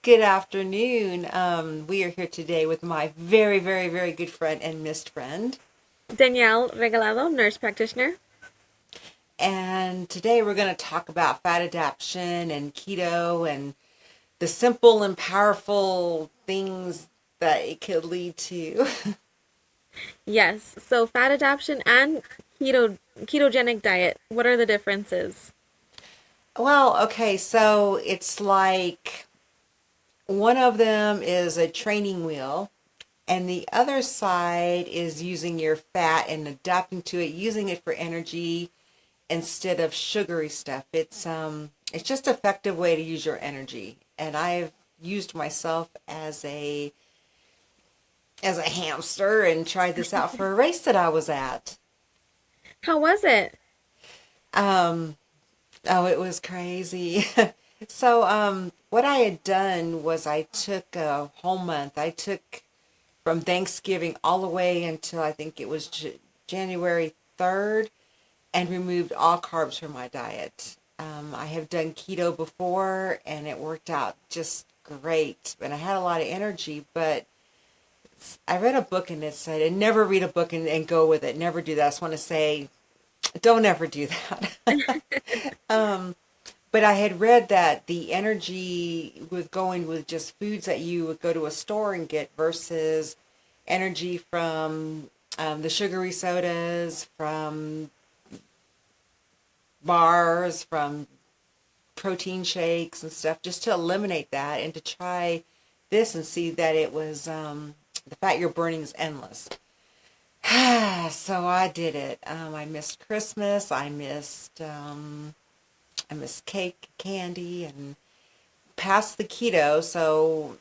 Good afternoon. We are here today with my very, very, very good friend and missed friend. Danielle Regalado, nurse practitioner. And today we're going to talk about fat adaptation and keto and the simple and powerful things that it could lead to. Yes, so fat adaptation and ketogenic diet. What are the differences? Well, okay, so it's like one of them is a training wheel, and the other side is using your fat and adapting to it, using it for energy instead of sugary stuff. It's just an effective way to use your energy. And I've used myself as a hamster and tried this out for a race that I was at. How was it? Um, oh, it was crazy. What I had done was I took a whole month. I took from Thanksgiving all the way until I think it was January 3rd and removed all carbs from my diet. I have done keto before and it worked out just great. And I had a lot of energy, but I read a book and it said, and never read a book and go with it. Never do that. I just want to say, don't ever do that. um, but I had read that the energy with going with just foods that you would go to a store and get versus energy from the sugary sodas, from bars, from protein shakes and stuff, just to eliminate that and to try this and see that it was the fat you're burning is endless. So I did it. I missed Christmas. I missed cake, candy, and passed the keto. So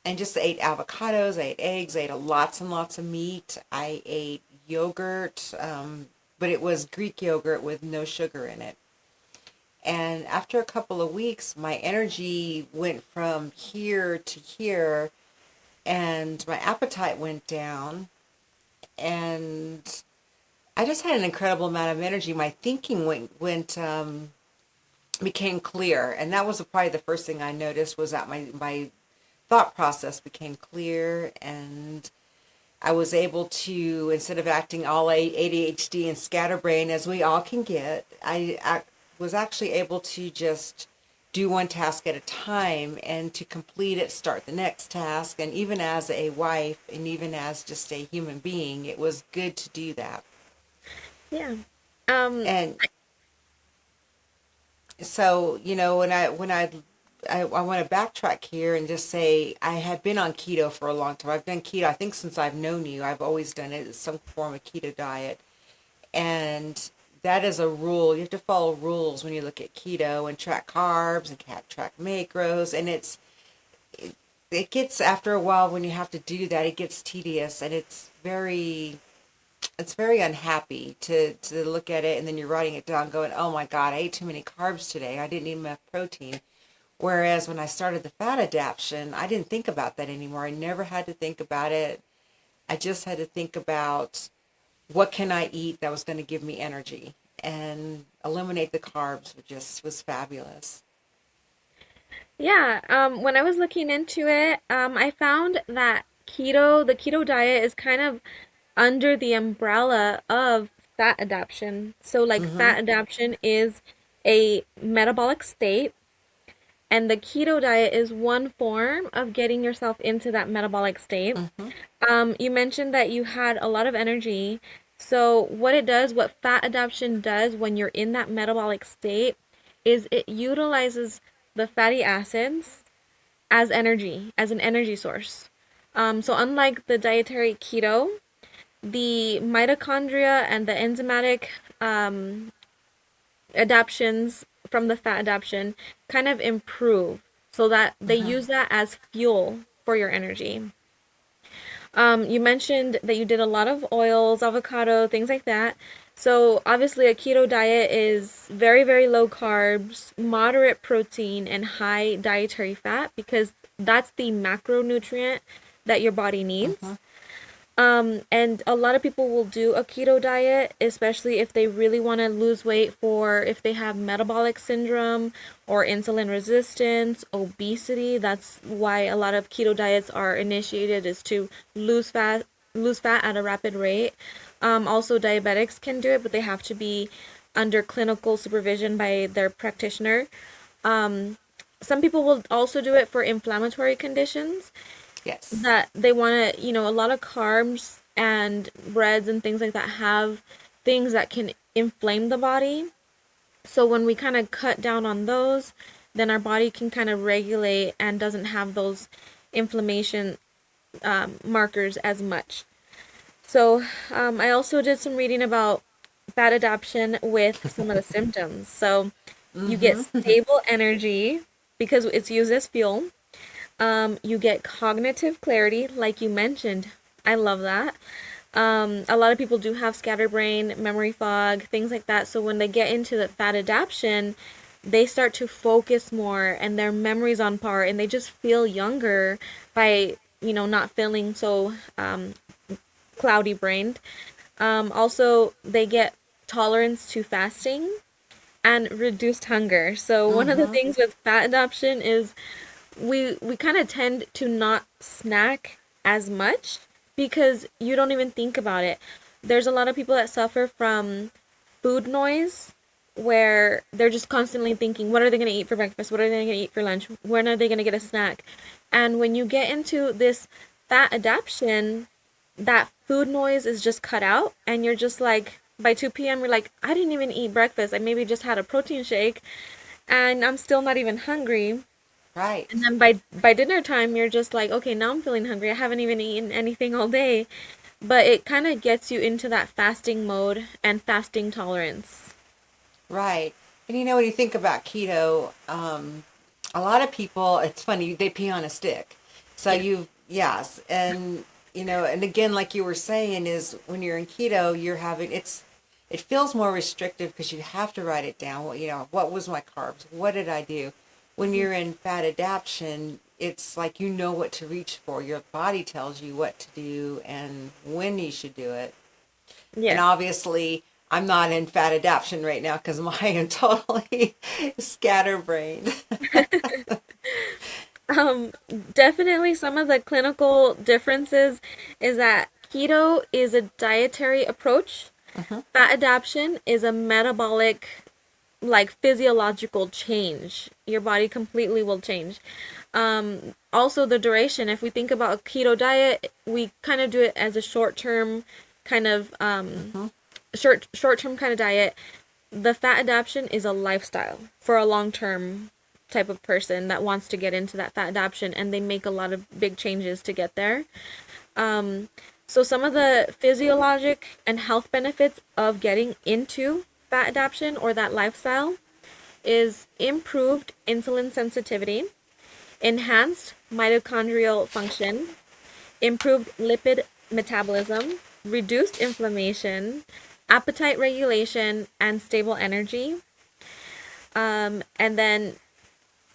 and just ate avocados. I ate eggs. I ate lots and lots of meat. I ate yogurt, but it was Greek yogurt with no sugar in it. And after a couple of weeks, my energy went from here to here, and my appetite went down. And I just had an incredible amount of energy. My thinking became clear, and that was probably the first thing I noticed was that my thought process became clear, and I was able to, instead of acting all ADHD and scatterbrain as we all can get, I was actually able to just do one task at a time and to complete it, start the next task. And even as a wife and even as just a human being, it was good to do that. Yeah. Um, And so, when I want to backtrack here and just say I have been on keto for a long time. I've done keto, I think, since I've known you. I've always done it as some form of keto diet. And that is a rule. You have to follow rules when you look at keto and track carbs and track macros. And it gets, after a while, when you have to do that, it gets tedious and it's very unhappy to look at it and then you're writing it down going, oh my God, I ate too many carbs today. I didn't eat enough protein. Whereas when I started the fat adaptation, I didn't think about that anymore. I never had to think about it. I just had to think about what can I eat that was going to give me energy and eliminate the carbs, which just was fabulous. yeah, when I was looking into it, I found that the keto diet is kind of under the umbrella of fat adaptation. So like Mm-hmm. fat adaptation is a metabolic state. And the keto diet is one form of getting yourself into that metabolic state. Mm-hmm. You mentioned that you had a lot of energy. So, what fat adaptation does when you're in that metabolic state is it utilizes the fatty acids as energy, as an energy source. So, unlike the dietary keto, the mitochondria and the enzymatic um, adaptions from the fat adaptation kind of improve so that they Mm-hmm. use that as fuel for your energy. You mentioned that you did a lot of oils, avocado, things like that. So obviously a keto diet is very, very low carbs, moderate protein, and high dietary fat because that's the macronutrient that your body needs. Mm-hmm. And a lot of people will do a keto diet, especially if they really want to lose weight for if they have metabolic syndrome or insulin resistance, obesity. That's why a lot of keto diets are initiated is to lose fat at a rapid rate. Also diabetics can do it, but they have to be under clinical supervision by their practitioner. Um, some people will also do it for inflammatory conditions Yes. that they want to, a lot of carbs and breads and things like that have things that can inflame the body. So when we kind of cut down on those, then our body can kind of regulate and doesn't have those inflammation markers as much. So I also did some reading about fat adaptation with some of the symptoms. So you get Mm-hmm. stable energy because it's used as fuel. You get cognitive clarity, like you mentioned. I love that. A lot of people do have scatterbrain, memory fog, things like that. So when they get into the fat adaptation, they start to focus more and their memory's on par and they just feel younger by, not feeling so cloudy brained. Also, they get tolerance to fasting and reduced hunger. So one of the Mm-hmm. things with fat adoption is we kind of tend to not snack as much because you don't even think about it. There's a lot of people that suffer from food noise where they're just constantly thinking, what are they going to eat for breakfast? What are they going to eat for lunch? When are they going to get a snack? And when you get into this fat adaptation, that food noise is just cut out and you're just like by 2 p.m. you're like, I didn't even eat breakfast. I maybe just had a protein shake and I'm still not even hungry. And Right. then by dinner time, you're just like, okay, now I'm feeling hungry. I haven't even eaten anything all day. But it kind of gets you into that fasting mode and fasting tolerance. Right. And when you think about keto, a lot of people, it's funny, they pee on a stick. So Yes. yes. And, and again, like you were saying, is when you're in keto, it feels more restrictive because you have to write it down. What was my carbs? What did I do? When Mhm. you're in fat adaptation, it's like you know what to reach for. Your body tells you what to do and when you should do it. And Yes. obviously, I'm not in fat adaptation right now because I am totally scatterbrained. Um, Definitely some of the clinical differences is that keto is a dietary approach. Hmm. Fat adaptation is a metabolic, like physiological change. Your body completely will change. Also the duration. If we think about a keto diet, we kind of do it as a short term kind of Hmm. short term kind of diet. The fat adaptation is a lifestyle for a long term type of person that wants to get into that fat adaptation and they make a lot of big changes to get there. Um, so some of the physiologic and health benefits of getting into fat adaptation or that lifestyle is improved insulin sensitivity, enhanced mitochondrial function, improved lipid metabolism, reduced inflammation, appetite regulation, and stable energy. And then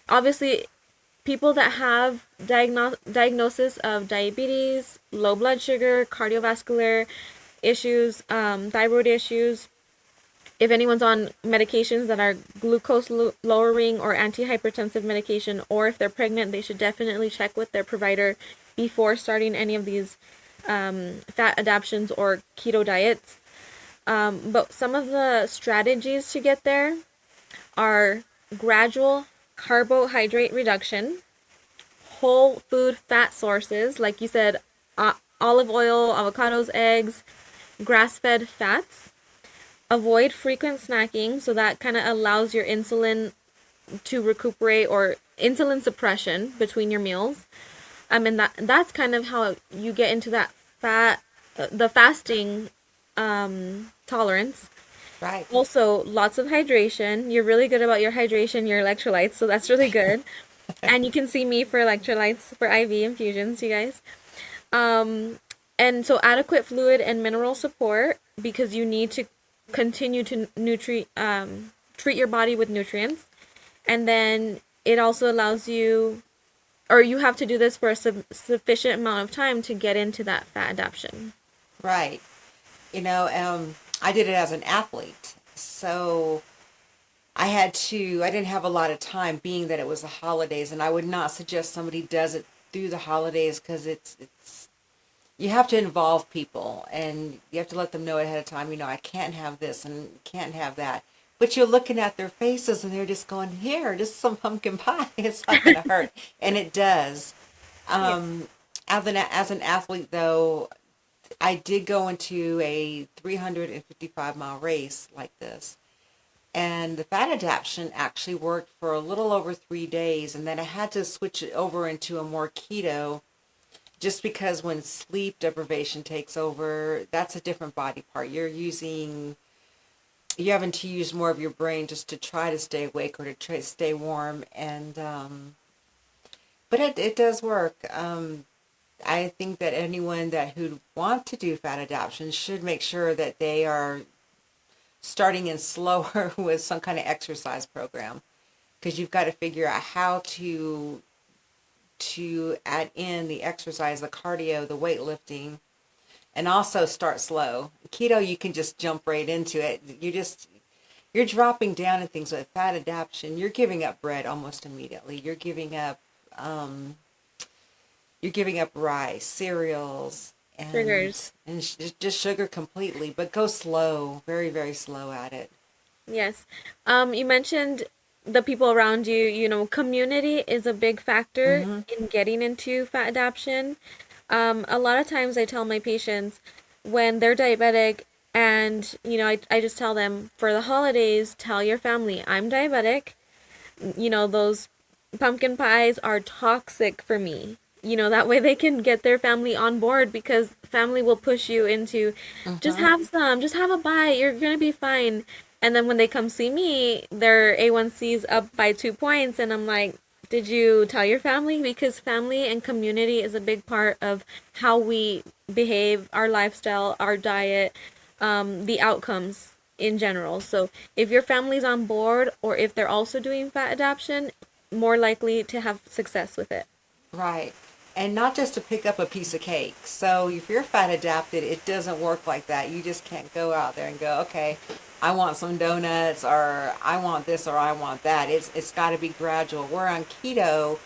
obviously people that have diagnosis of diabetes, low blood sugar, cardiovascular issues, thyroid issues, if anyone's on medications that are glucose lowering or antihypertensive medication, or if they're pregnant, they should definitely check with their provider before starting any of these fat adaptations or keto diets. But some of the strategies to get there are gradual carbohydrate reduction, whole food fat sources, like you said, olive oil, avocados, eggs, grass fed fats. Avoid frequent snacking, so that kind of allows your insulin to recuperate or insulin suppression between your meals. And that's kind of how you get into that the fasting tolerance. Right. Also, lots of hydration. You're really good about your hydration, your electrolytes, so that's really good. And you can see me for electrolytes for IV infusions, you guys. Um, and so adequate fluid and mineral support because you need to continue to treat your body with nutrients. And then it also allows you or you have to do this for a sufficient amount of time to get into that fat adaptation. Right. I did it as an athlete. So I didn't have a lot of time being that it was the holidays, and I would not suggest somebody does it through the holidays because you have to involve people and you have to let them know ahead of time, I can't have this and can't have that. But you're looking at their faces and they're just going, here, just some pumpkin pie. It's not going to hurt. And it does. Yes. Um, as an athlete, though, I did go into a 355-mile race like this. And the fat adaptation actually worked for a little over 3 days. And then I had to switch it over into a more keto just because when sleep deprivation takes over, that's a different body part. You're having to use more of your brain just to try to stay awake or to try to stay warm. But it does work. I think that anyone who'd want to do fat adaptation should make sure that they are starting in slower with some kind of exercise program because you've got to figure out how to add in the exercise, the cardio, the weightlifting, and also start slow. Keto, you can just jump right into it. You're dropping down in things with fat adaptation. You're giving up bread almost immediately. You're giving up rice, cereals, and Sugars. just sugar completely. But go slow, very very slow at it. Yes. You mentioned the people around you, community is a big factor Mm-hmm. in getting into fat adaptation. A lot of times I tell my patients when they're diabetic and, I just tell them for the holidays, tell your family, I'm diabetic. Those pumpkin pies are toxic for me. That way they can get their family on board because family will push you into just Mm-hmm. have some, just have a bite, you're gonna be fine. And then when they come see me, their A1C's up by 2 points, and I'm like, did you tell your family? Because family and community is a big part of how we behave, our lifestyle, our diet, the outcomes in general. So if your family's on board or if they're also doing fat adaptation, more likely to have success with it. Right. And not just to pick up a piece of cake. So if you're fat adapted, it doesn't work like that. You just can't go out there and go, okay, I want some donuts or I want this or I want that. It's got to be gradual. Where on keto,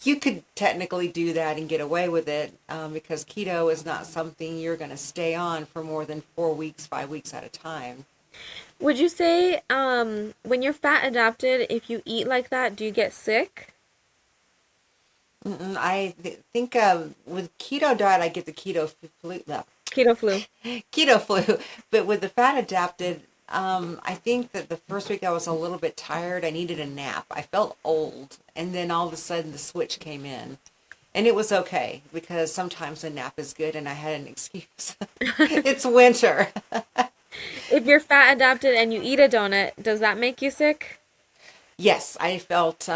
you could technically do that and get away with it because keto is not something you're going to stay on for more than 4 weeks, 5 weeks at a time. Would you say when you're fat adapted, if you eat like that, do you get sick? Think with keto diet, I get the flu, no, Keto flu. keto flu. But with the fat adapted, I think that the first week I was a little bit tired. I needed a nap. I felt old, and then all of a sudden the switch came in, and it was okay because sometimes a nap is good, and I had an excuse. It's winter. If you're fat adapted and you eat a donut, does that make you sick? Yes, I felt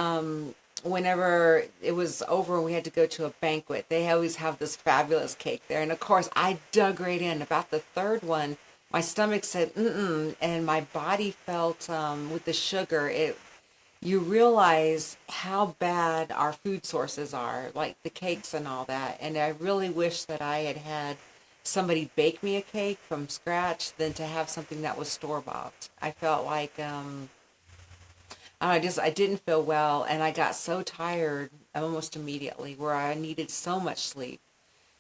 whenever it was over and we had to go to a banquet, they always have this fabulous cake there. And of course, I dug right in. About the third one, my stomach said, mm-mm, and my body felt with the sugar, you realize how bad our food sources are, like the cakes and all that. And I really wish that I had had somebody bake me a cake from scratch than to have something that was store bought. I felt like I didn't feel well, and I got so tired almost immediately, where I needed so much sleep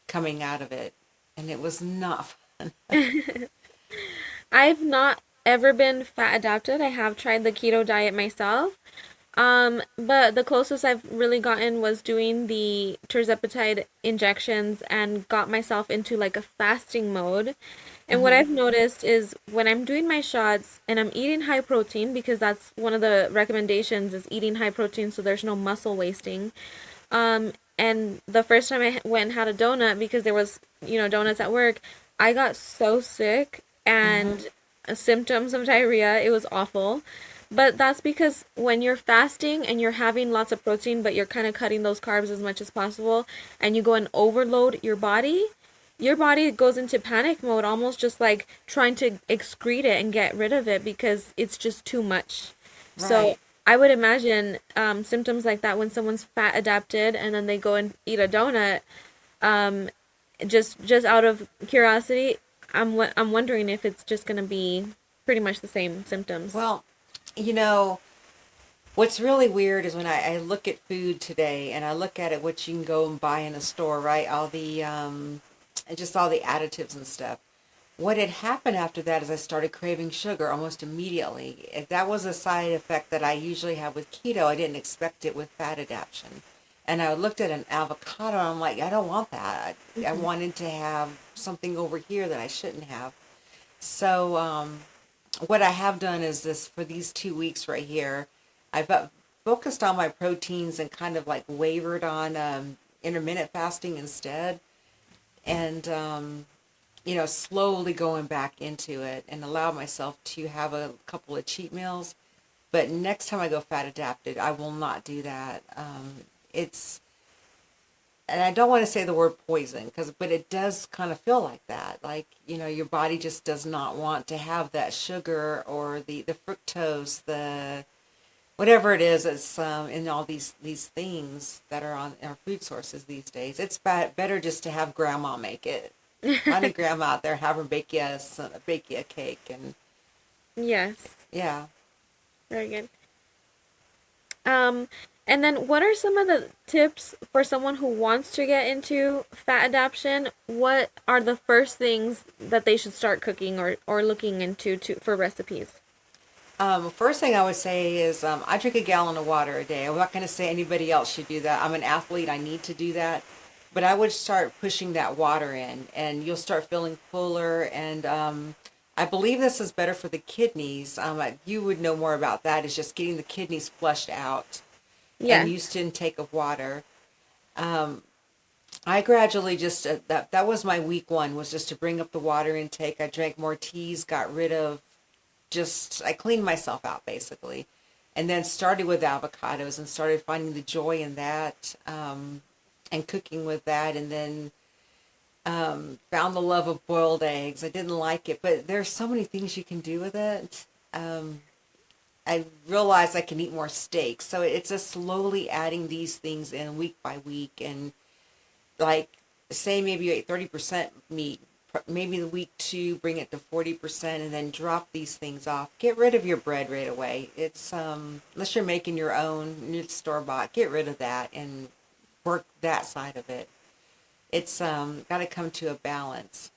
coming out of it, and it was not fun. I've not ever been fat adapted. I have tried the keto diet myself. But the closest I've really gotten was doing the tirzepatide injections and got myself into like a fasting mode. And what Hmm. I've noticed is when I'm doing my shots and I'm eating high protein, because that's one of the recommendations is eating high protein so there's no muscle wasting. And the first time I went and had a donut because there was, donuts at work, I got so sick Hmm. and symptoms of diarrhea. It was awful. But that's because when you're fasting and you're having lots of protein, but you're kind of cutting those carbs as much as possible, and you go and overload your body goes into panic mode, almost just like trying to excrete it and get rid of it because it's just too much. So Right. I would imagine symptoms like that when someone's fat adapted and then they go and eat a donut. Um, just out of curiosity, I'm wondering if it's just gonna be pretty much the same symptoms. Well, you know, what's really weird is when I look at food today and I look at it, what you can go and buy in a store, right? All the, just all the additives and stuff. What had happened after that is I started craving sugar almost immediately. That was a side effect that I usually have with keto. I didn't expect it with fat adaptation. And I looked at an avocado and I'm like, I don't want that. I Hmm. wanted to have something over here that I shouldn't have. So, what I have done is this for these 2 weeks right here, I've focused on my proteins and kind of like wavered on intermittent fasting instead. And, slowly going back into it and allow myself to have a couple of cheat meals. But next time I go fat adapted, I will not do that. It's, and I don't want to say the word poison, but it does kind of feel like that. Like, your body just does not want to have that sugar or the fructose, the whatever it is that's in all these things that are on our food sources these days. It's better just to have grandma make it. Find a grandma out there, have her bake you a cake, and Yes, yeah. very good. Um, and then what are some of the tips for someone who wants to get into fat adaptation? What are the first things that they should start cooking or looking into for recipes? First thing I would say is I drink a gallon of water a day. I'm not going to say anybody else should do that. I'm an athlete. I need to do that. But I would start pushing that water in, and you'll start feeling fuller. And I believe this is better for the kidneys. You would know more about that. Is just getting the kidneys flushed out and Yes. used to intake of water. I gradually just that was my week one, was just to bring up the water intake. I drank more teas, got rid of, just I cleaned myself out basically, and then started with avocados and started finding the joy in that, and cooking with that, and then found the love of boiled eggs. I didn't like it, but there's so many things you can do with it. I realized I can eat more steak, so it's just slowly adding these things in week by week. And like, say maybe you ate 30% meat, maybe the week two bring it to 40%, and then drop these things off. Get rid of your bread right away. It's unless you're making your own, it's store bought, get rid of that and work that side of it. It's got to come to a balance.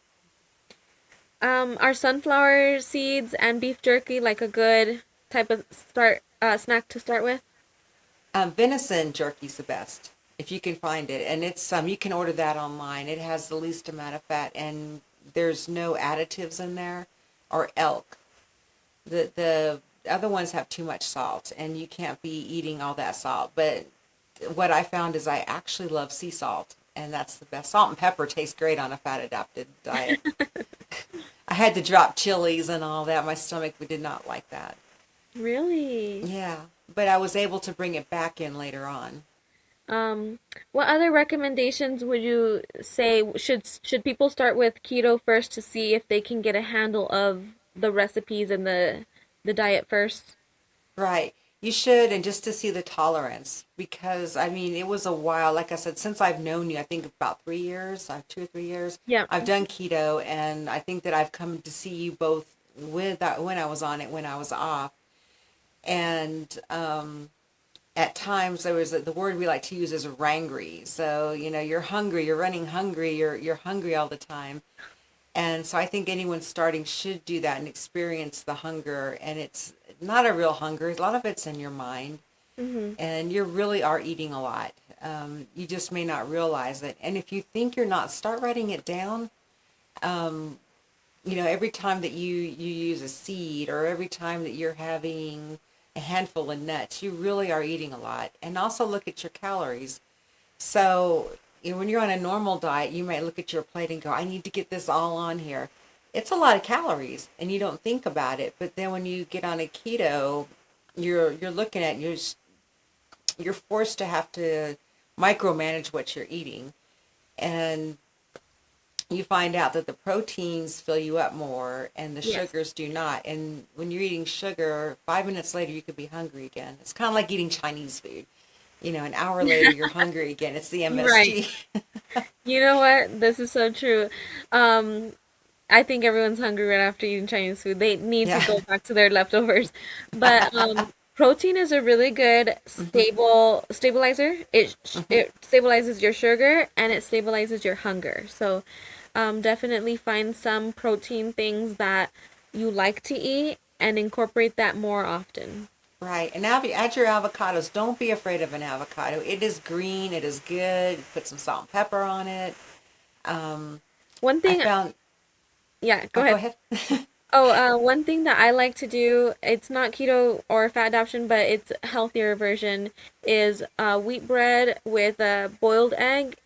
Are sunflower seeds and beef jerky like a good type of start snack to start with? Venison jerky's the best if you can find it, and it's you can order that online. It has the least amount of fat, and there's no additives in there. Or elk. The other ones have too much salt, and you can't be eating all that salt. But what I found is I actually love sea salt, and that's the best. Salt and pepper tastes great on a fat adapted diet. I had to drop chilies and all that. My stomach did not like that. Really? Yeah, but I was able to bring it back in later on. Um, what other recommendations would you say should people start with keto first to see if they can get a handle of the recipes and the diet first? Right. You should, and just to see the tolerance, because I mean, it was a while. Like I said, since I've known you, I think about 3 years, 2 or 3 years, Yeah. I've done keto, and I think that I've come to see you both with that when I was on it, when I was off, and at times there was the word we like to use is rangry. So you're hungry, you're running hungry, you're hungry all the time, and so I think anyone starting should do that and experience the hunger. And it's not a real hunger. A lot of it's in your mind, Mm-hmm. and you really are eating a lot. You just may not realize it. And if you think you're not, start writing it down. Every time that you use a seed, or every time that you're having a handful of nuts, you really are eating a lot. And also look at your calories. So, when you're on a normal diet, you might look at your plate and go, I need to get this all on here. It's a lot of calories, and you don't think about it. But then when you get on a keto, you're looking at, you're forced to have to micromanage what you're eating. And you find out that the proteins fill you up more and the Yes. sugars do not. And when you're eating sugar, 5 minutes later, you could be hungry again. It's kind of like eating Chinese food. An hour later, you're hungry again. It's the Right. MSG. You know what? This is so true. Um, I think everyone's hungry right after eating Chinese food. They need to Yeah. go back to their leftovers. But protein is a really good Hmm. stabilizer. Hmm. It stabilizes your sugar and it stabilizes your hunger. So definitely find some protein things that you like to eat and incorporate that more often. Right. And now if you add your avocados, don't be afraid of an avocado. It is green. It is good. Put some salt and pepper on it. Um, One I thing, found, yeah, go oh, go ahead. ahead. Oh, one thing that I like to do, it's not keto or fat adaptation, but it's a healthier version, is wheat bread with a boiled egg,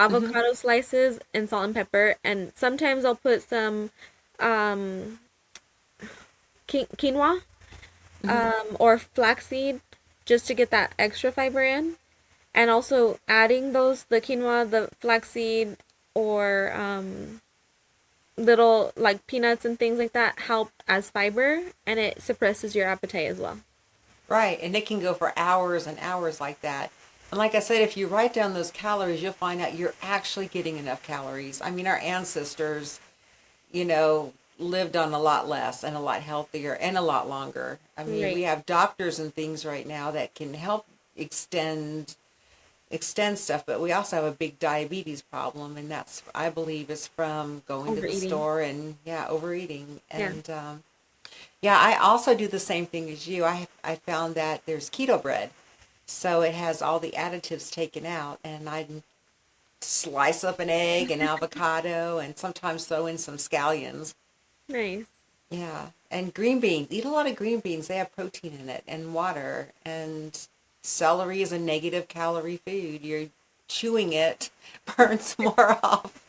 Hmm. avocado slices, and salt and pepper. And sometimes I'll put some um, quinoa Hmm. or flaxseed just to get that extra fiber in. And also adding the quinoa, the flaxseed, or little like peanuts and things like that help as fiber and it suppresses your appetite as well. Right. And it can go for hours and hours like that. And like I said, if you write down those calories, you'll find out you're actually getting enough calories. I mean, our ancestors, you know, lived on a lot less and a lot healthier and a lot longer. I mean, we Right. have doctors and things right now that can help extend stuff, but we also have a big diabetes problem, and that's, I believe, is from going to the Overeating. store and, yeah, overeating. Yeah. And yeah, I also do the same thing as you. I found that there's keto bread, so it has all the additives taken out, and I slice up an egg and avocado, and sometimes throw in some scallions. Nice. Yeah, and green beans. Eat a lot of green beans. They have protein in it and water. And celery is a negative calorie food. You're chewing it, burns more off,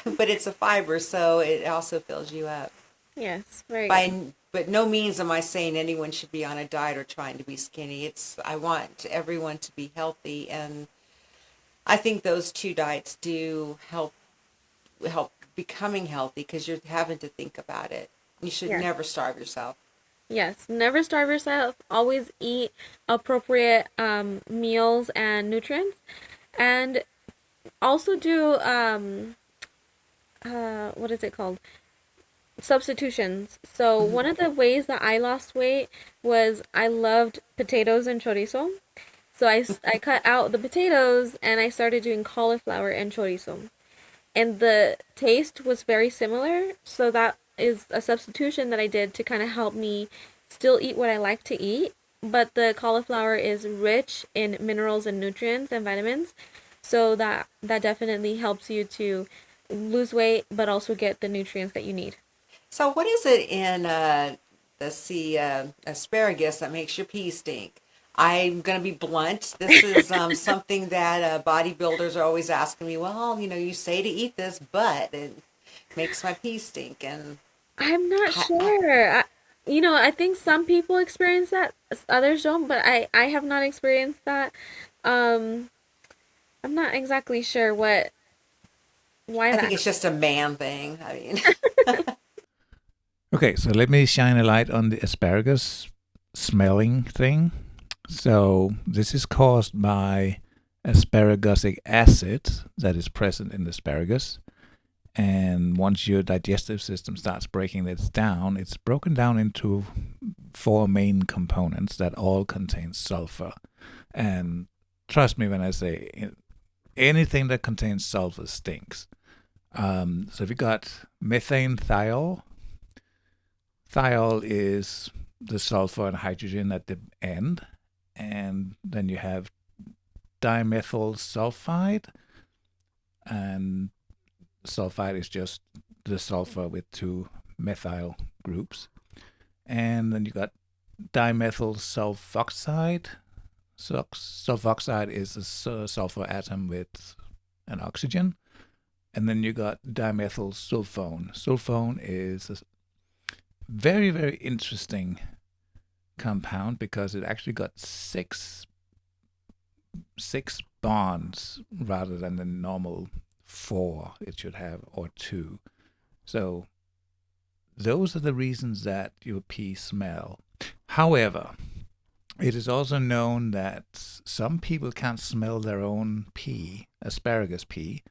but it's a fiber, so it also fills you up. Yes. Very good. But no means am I saying anyone should be on a diet or trying to be skinny. I want everyone to be healthy, and I think those two diets do help becoming healthy because you're having to think about it. You should Yes. never starve yourself. Yes. Never starve yourself. Always eat appropriate meals and nutrients. And also do what is it called? Substitutions. So Hmm. one of the ways that I lost weight was I loved potatoes and chorizo. So I cut out the potatoes and I started doing cauliflower and chorizo. And the taste was very similar. So that is a substitution that I did to kind of help me still eat what I like to eat. But the cauliflower is rich in minerals and nutrients and vitamins. So that definitely helps you to lose weight, but also get the nutrients that you need. So, what is it in asparagus that makes your pee stink? I'm going to be blunt. This is something that bodybuilders are always asking me. Well, you say to eat this, but it makes my pee stink. And I'm not I sure. I think some people experience that, others don't, but I have not experienced that. Um, I'm not exactly sure why I that think it's just happens. a man thing. I mean, Okay, so let me shine a light on the asparagus smelling thing. So, this is caused by asparagusic acid that is present in the asparagus. And once your digestive system starts breaking this down, it's broken down into four main components that all contain sulfur. And trust me when I say anything that contains sulfur stinks. So if you got methane thiol, thiol is the sulfur and hydrogen at the end, and then you have dimethyl sulfide, and sulfide is just the sulfur with two methyl groups. And then you got dimethyl sulfoxide. Sulfoxide is a sulfur atom with an oxygen. And then you got dimethyl sulfone. Sulfone is a very, very interesting compound because it actually got six bonds rather than the normal 4 it should have, or 2. So those are the reasons that your pee smell. However, it is also known that some people can't smell their own pee, asparagus pee,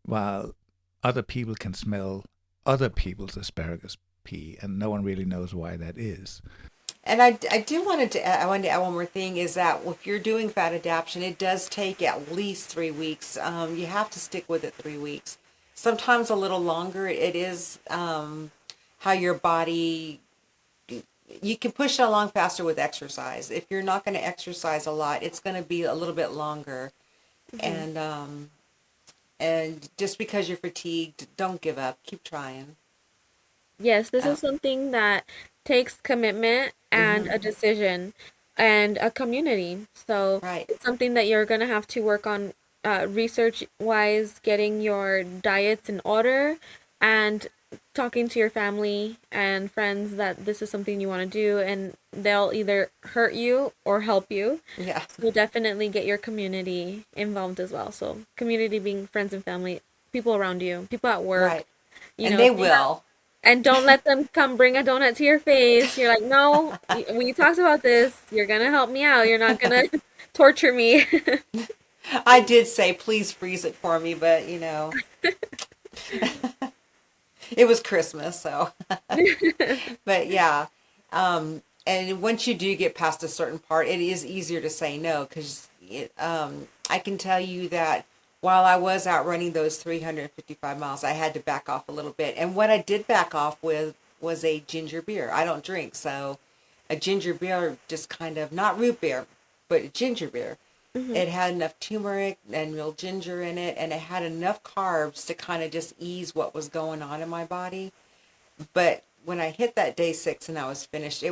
while other people can smell other people's asparagus pee, and no one really knows why that is. And I wanted to add one more thing is that if you're doing fat adaptation, it does take at least 3 weeks. You have to stick with it 3 weeks. Sometimes a little longer. It is how your body, you can push it along faster with exercise. If you're not going to exercise a lot, it's going to be a little bit longer. Hmm. And just because you're fatigued, don't give up. Keep trying. Yes, this Uh, is something that takes commitment and mm-hmm. a decision and a community. So Right. it's something that you're going to have to work on research wise, getting your diets in order and talking to your family and friends that this is something you want to do, and they'll either hurt you or help you. Yeah. So definitely get your community involved as well. So community being friends and family, people around you, people at work, Right. And if they they have, will. and don't let them come bring a donut to your face. You're like, no, we talked about this. You're gonna help me out. You're not gonna torture me. I did say, please freeze it for me, but it was Christmas, so. But yeah, and once you do get past a certain part, it is easier to say no because I can tell you that while I was out running those 355 miles, I had to back off a little bit. And what I did back off with was a ginger beer. I don't drink, so a ginger beer just kind of, not root beer, but a ginger beer. Hmm. It had enough turmeric and real ginger in it, and it had enough carbs to kind of just ease what was going on in my body. But when I hit that day 6 and I was finished,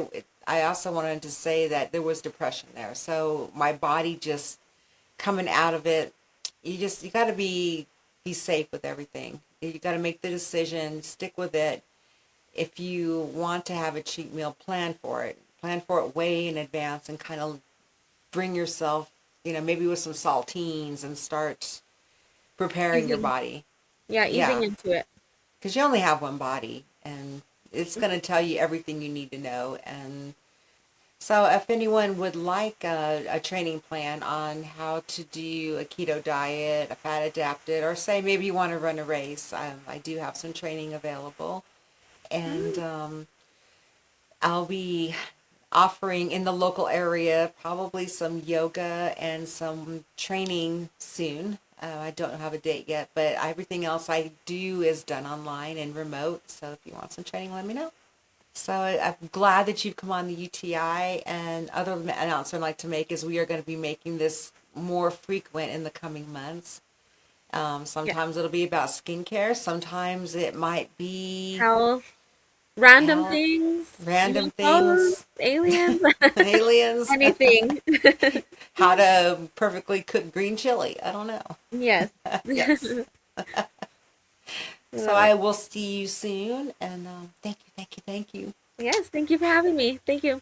I also wanted to say that there was depression there. So my body just coming out of it, you got to be safe with everything. You got to make the decision, stick with it. If you want to have a cheat meal, plan for it. Plan for it way in advance and kind of bring yourself, maybe with some saltines and start preparing your Easing, body. yeah, easing Yeah, into it. because you only have one body and it's going to tell you everything you need to know. And so if anyone would like a training plan on how to do a keto diet, a fat adapted, or say maybe you want to run a race, I do have some training available. And I'll be offering in the local area probably some yoga and some training soon. I don't have a date yet, but everything else I do is done online and remote. So if you want some training, let me know. So I'm glad that you've come on the UTI. And other announcement I'd like to make is we are going to be making this more frequent in the coming months. Yeah, Sometimes it'll be about skincare. Sometimes it might be health, random health, things, random UFOs, things, aliens, aliens, anything. how to perfectly cook green chili. I don't know. Yes. Yes. So Love it. I will see you soon. And thank you, thank you, thank you. Yes, thank you for having me. Thank you.